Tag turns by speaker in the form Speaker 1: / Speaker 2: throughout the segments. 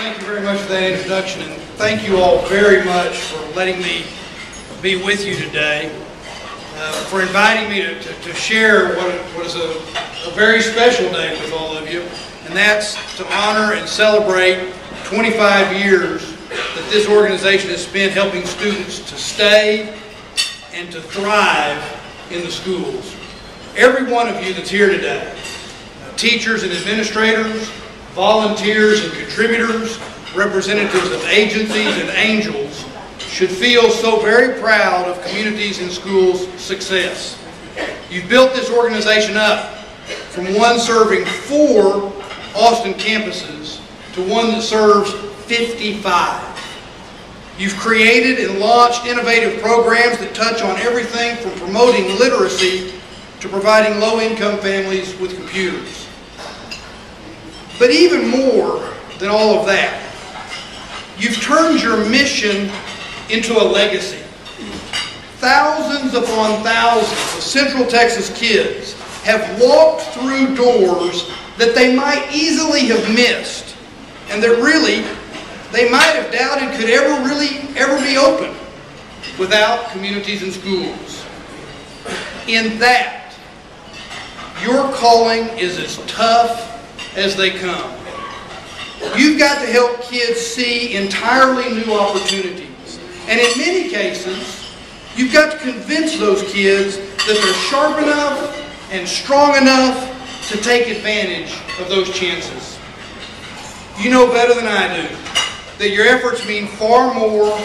Speaker 1: Thank you very much for that introduction, and thank you all very much for letting me be with you today, for inviting me to share what is a very special day with all of you, and that's to honor and celebrate 25 years that this organization has spent helping students to stay and to thrive in the schools. Every one of you that's here today, teachers and administrators, volunteers and contributors, representatives of agencies and angels, should feel so very proud of Communities in Schools' success. You've built this organization up from one serving 4 Austin campuses to one that serves 55. You've created and launched innovative programs that touch on everything from promoting literacy to providing low-income families with computers. But even more than all of that, you've turned your mission into a legacy. Thousands upon thousands of Central Texas kids have walked through doors that they might easily have missed, and that really they might have doubted could ever be open without Communities in Schools. In that, your calling is as tough as they come. You've got to help kids see entirely new opportunities. And in many cases, you've got to convince those kids that they're sharp enough and strong enough to take advantage of those chances. You know better than I do that your efforts mean far more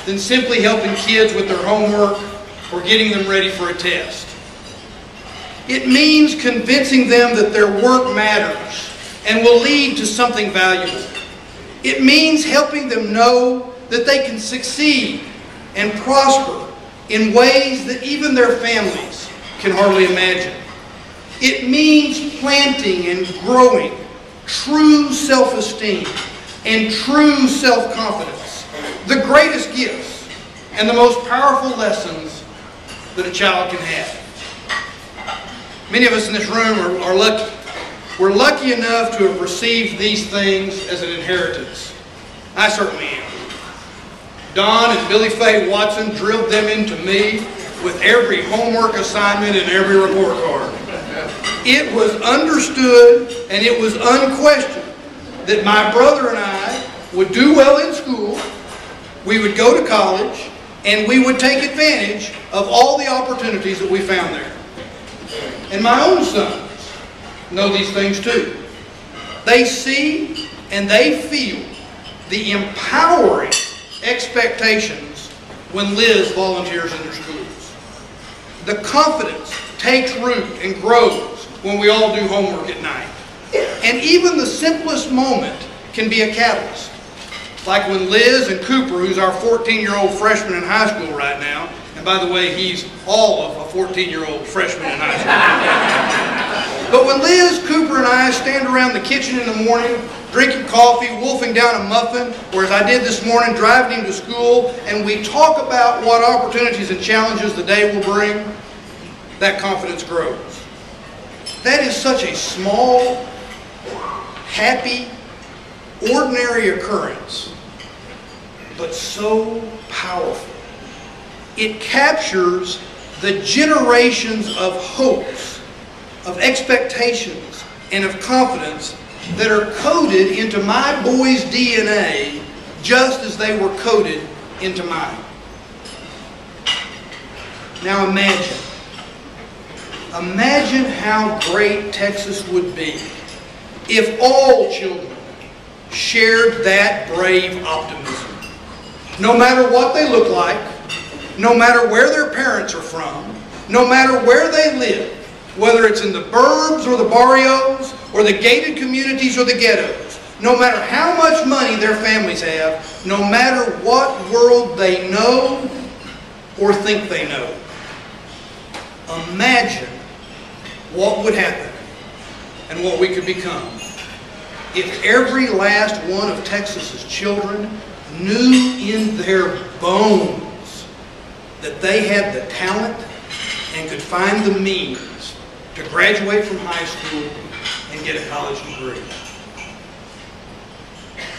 Speaker 1: than simply helping kids with their homework or getting them ready for a test. It means convincing them that their work matters and will lead to something valuable. It means helping them know that they can succeed and prosper in ways that even their families can hardly imagine. It means planting and growing true self-esteem and true self-confidence, the greatest gifts and the most powerful lessons that a child can have. Many of us in this room are lucky. We're lucky enough to have received these things as an inheritance. I certainly am. Don and Billy Faye Watson drilled them into me with every homework assignment and every report card. It was understood and it was unquestioned that my brother and I would do well in school, we would go to college, and we would take advantage of all the opportunities that we found there. And my own sons know these things too. They see and they feel the empowering expectations when Liz volunteers in their schools. The confidence takes root and grows when we all do homework at night. And even the simplest moment can be a catalyst. Like when Liz and Cooper, who's our 14-year-old freshman in high school right now, and by the way, he's all of a 14-year-old freshman in high school. But when Liz, Cooper, and I stand around the kitchen in the morning, drinking coffee, wolfing down a muffin, or as I did this morning, driving him to school, and we talk about what opportunities and challenges the day will bring, that confidence grows. That is such a small, happy, ordinary occurrence, but so powerful. It captures the generations of hopes, of expectations, and of confidence that are coded into my boys' DNA just as they were coded into mine. Now imagine how great Texas would be if all children shared that brave optimism. No matter what they look like, no matter where their parents are from, no matter where they live, whether it's in the burbs or the barrios, or the gated communities or the ghettos, no matter how much money their families have, no matter what world they know or think they know. Imagine what would happen and what we could become if every last one of Texas's children knew in their bones that they had the talent and could find the means to graduate from high school and get a college degree.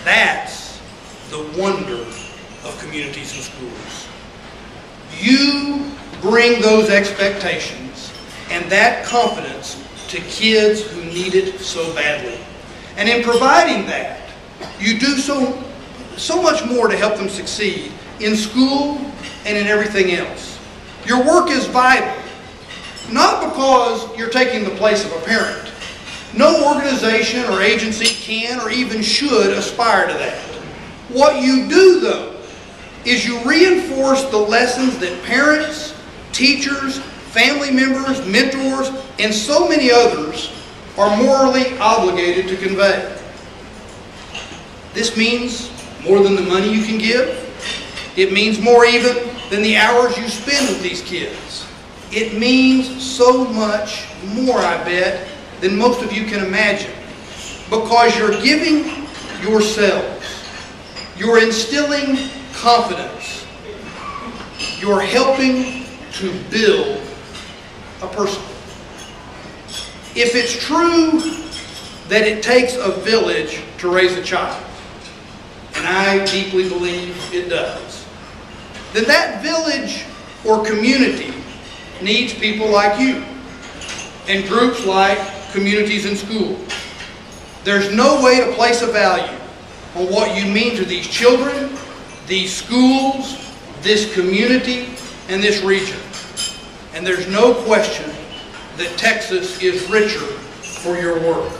Speaker 1: That's the wonder of communities and schools. You bring those expectations and that confidence to kids who need it so badly. And in providing that, you do so much more to help them succeed in school and in everything else. Your work is vital, not because you're taking the place of a parent. No organization or agency can or even should aspire to that. What you do, though, is you reinforce the lessons that parents, teachers, family members, mentors, and so many others are morally obligated to convey. This means more than the money you can give. It means more even than the hours you spend with these kids. It means so much more, I bet, than most of you can imagine. Because you're giving yourselves. You're instilling confidence. You're helping to build a person. If it's true that it takes a village to raise a child, and I deeply believe it does, then that village or community needs people like you and groups like communities and schools. There's no way to place a value on what you mean to these children, these schools, this community, and this region. And there's no question that Texas is richer for your work.